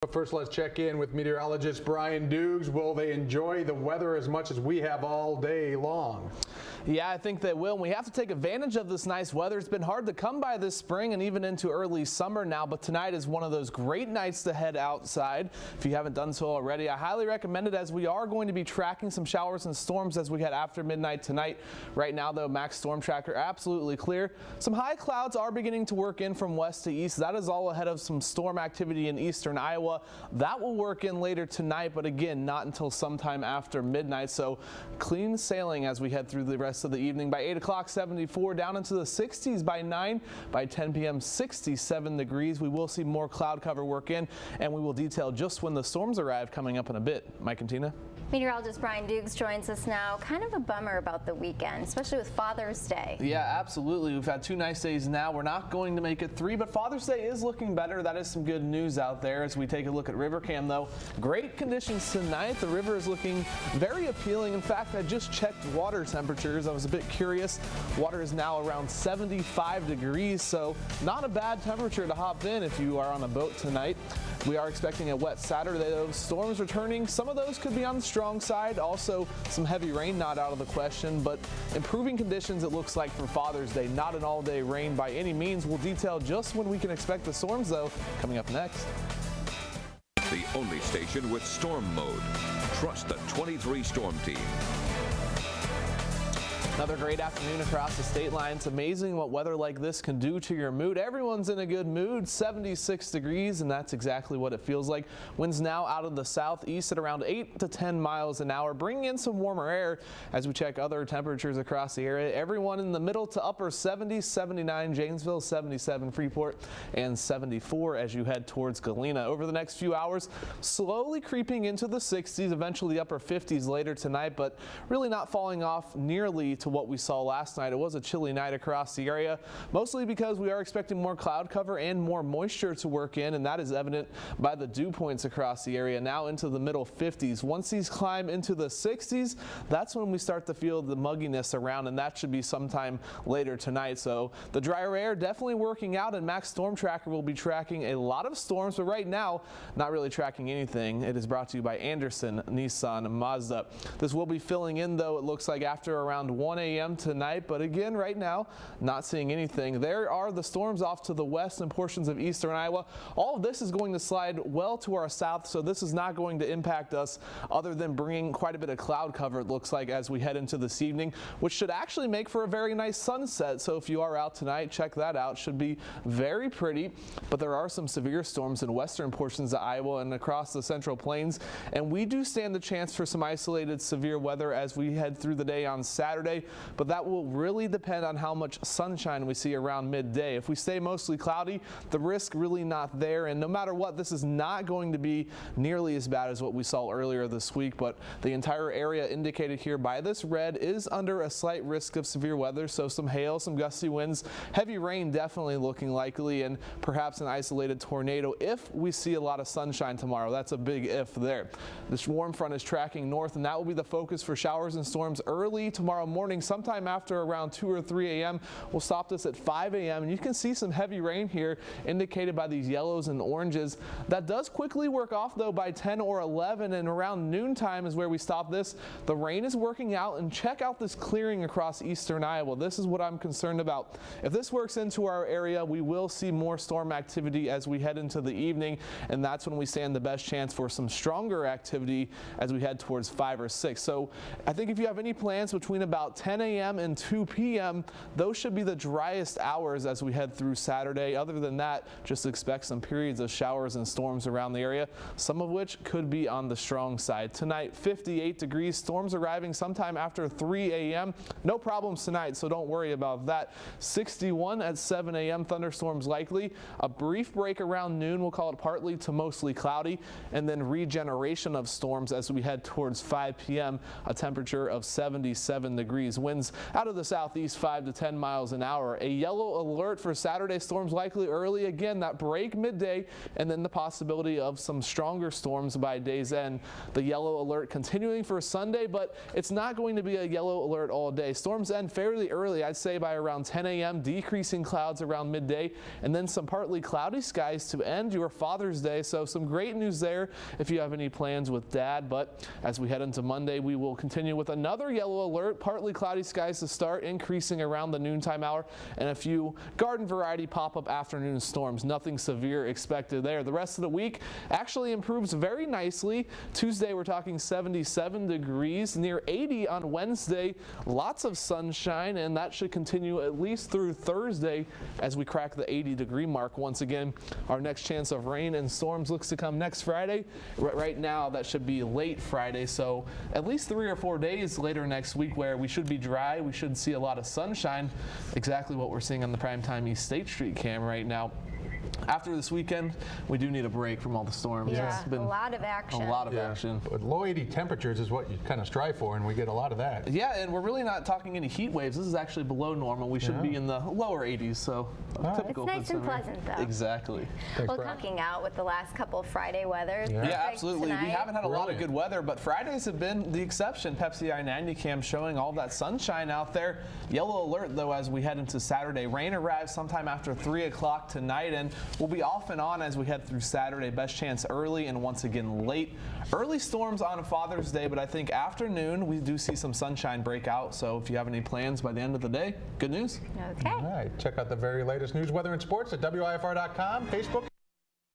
But first, let's check in with meteorologist Brian Doogs. Will they enjoy the weather as much as we have all day long? Yeah, I think they will. We have to take advantage of this nice weather. It's been hard to come by this spring and even into early summer now, but tonight is one of those great nights to head outside. If you haven't done so already, I highly recommend it, as we are going to be tracking some showers and storms as we head after midnight tonight. Right now, though, Max Storm Tracker absolutely clear. Some high clouds are beginning to work in from west to east. That is all ahead of some storm activity in eastern Iowa. That will work in later tonight, but again, not until sometime after midnight. So clean sailing as we head through the rest of the evening. By 8 o'clock, 74, down into the 60s by 9. By 10 p.m., 67 degrees. We will see more cloud cover work in, and we will detail just when the storms arrive coming up in a bit. Mike and Tina. Meteorologist Brian Doogs joins us now. Kind of a bummer about the weekend, especially with Father's Day. Yeah, absolutely. We've had 2 nice days now. We're not going to make it 3, but Father's Day is looking better. That is some good news out there as we take a look at river cam, though. Great conditions tonight. The river is looking very appealing. In fact, I just checked water temperatures. I was a bit curious. Water is now around 75 degrees, so not a bad temperature to hop in if you are on a boat tonight. We are expecting a wet Saturday, though. Storms returning. Some of those could be on the strong side. Also, some heavy rain not out of the question, but improving conditions it looks like for Father's Day. Not an all-day rain by any means. We'll detail just when we can expect the storms, though, coming up next. The only station with storm mode. Trust the 23 Storm Team. Another great afternoon across the state line. It's amazing what weather like this can do to your mood. Everyone's in a good mood, 76 degrees, and that's exactly what it feels like. Winds now out of the southeast at around 8 to 10 miles an hour, bringing in some warmer air as we check other temperatures across the area. Everyone in the middle to upper 70s, 79 Janesville, 77 Freeport, and 74 as you head towards Galena. Over the next few hours, slowly creeping into the 60s, eventually upper 50s later tonight, but really not falling off nearly to what we saw last night. It was a chilly night across the area, mostly because we are expecting more cloud cover and more moisture to work in, and that is evident by the dew points across the area now into the middle 50s. Once these climb into the 60s, that's when we start to feel the mugginess around, and that should be sometime later tonight. So the drier air definitely working out, and Max Storm Tracker will be tracking a lot of storms, but right now not really tracking anything. It is brought to you by Anderson, Nissan, Mazda. This will be filling in, though, it looks like after around 1 a.m. tonight, but again, right now, not seeing anything. There are the storms off to the west and portions of eastern Iowa. All of this is going to slide well to our south, so this is not going to impact us other than bringing quite a bit of cloud cover, it looks like, as we head into this evening, which should actually make for a very nice sunset. So if you are out tonight, check that out. Should be very pretty, but there are some severe storms in western portions of Iowa and across the central plains, and we do stand the chance for some isolated severe weather as we head through the day on Saturday. But that will really depend on how much sunshine we see around midday. If we stay mostly cloudy, the risk really not there, and no matter what, this is not going to be nearly as bad as what we saw earlier this week, but the entire area indicated here by this red is under a slight risk of severe weather, so some hail, some gusty winds, heavy rain definitely looking likely, and perhaps an isolated tornado if we see a lot of sunshine tomorrow. That's a big if there. This warm front is tracking north, and that will be the focus for showers and storms early tomorrow morning. Sometime after around 2 or 3 a.m. We'll stop this at 5 a.m. and you can see some heavy rain here indicated by these yellows and oranges. That does quickly work off, though, by 10 or 11, and around noontime is where we stop this. The rain is working out, and check out this clearing across eastern Iowa. This is what I'm concerned about. If this works into our area, we will see more storm activity as we head into the evening, and that's when we stand the best chance for some stronger activity as we head towards 5 or 6. So I think if you have any plans between about 10 a.m. and 2 p.m., those should be the driest hours as we head through Saturday. Other than that, just expect some periods of showers and storms around the area, some of which could be on the strong side. Tonight, 58 degrees, storms arriving sometime after 3 a.m. No problems tonight, so don't worry about that. 61 at 7 a.m., thunderstorms likely. A brief break around noon, we'll call it partly to mostly cloudy, and then regeneration of storms as we head towards 5 p.m., a temperature of 77 degrees. degrees. Winds out of the southeast 5 to 10 miles an hour. A yellow alert for Saturday. Storms likely early. Again, that break midday, and then the possibility of some stronger storms by day's end. The yellow alert continuing for Sunday, but it's not going to be a yellow alert all day. Storms end fairly early, I'd say by around 10 a.m., decreasing clouds around midday, and then some partly cloudy skies to end your Father's Day. So some great news there if you have any plans with Dad. But as we head into Monday, we will continue with another yellow alert, partly cloudy skies to start, increasing around the noontime hour, and a few garden variety pop-up afternoon storms. Nothing severe expected there. The rest of the week actually improves very nicely. Tuesday, we're talking 77 degrees, near 80 on Wednesday. Lots of sunshine, and that should continue at least through Thursday as we crack the 80-degree mark once again. Our next chance of rain and storms looks to come next Friday. Right now, that should be late Friday, so at least 3 or 4 days later next week where we should be dry. We should see a lot of sunshine, exactly what we're seeing on the Primetime East State Street cam right now. After this weekend, we do need a break from all the storms. Yeah, It's been a lot of action. a lot of action. But low 80 temperatures is what you kind of strive for, and we get a lot of that. Yeah, and we're really not talking any heat waves. This is actually below normal. We should be in the lower 80s, so typical. It's nice for and summer. pleasant, though. Exactly. Thanks, Well, Brian. talking out with the last couple of Friday weathers. Yeah. Yeah, Perfect absolutely. tonight. We haven't had a lot of Brilliant. good weather, but Fridays have been the exception. Pepsi I-90 cam showing all that sunshine out there. Yellow alert, though, as we head into Saturday. Rain arrives sometime after 3 o'clock tonight, and we'll be off and on as we head through Saturday. Best chance early and once again late. Early storms on Father's Day, but I think afternoon we do see some sunshine break out. So if you have any plans by the end of the day, good news. Okay. All right, check out the very latest news, weather, and sports at WIFR.com, Facebook,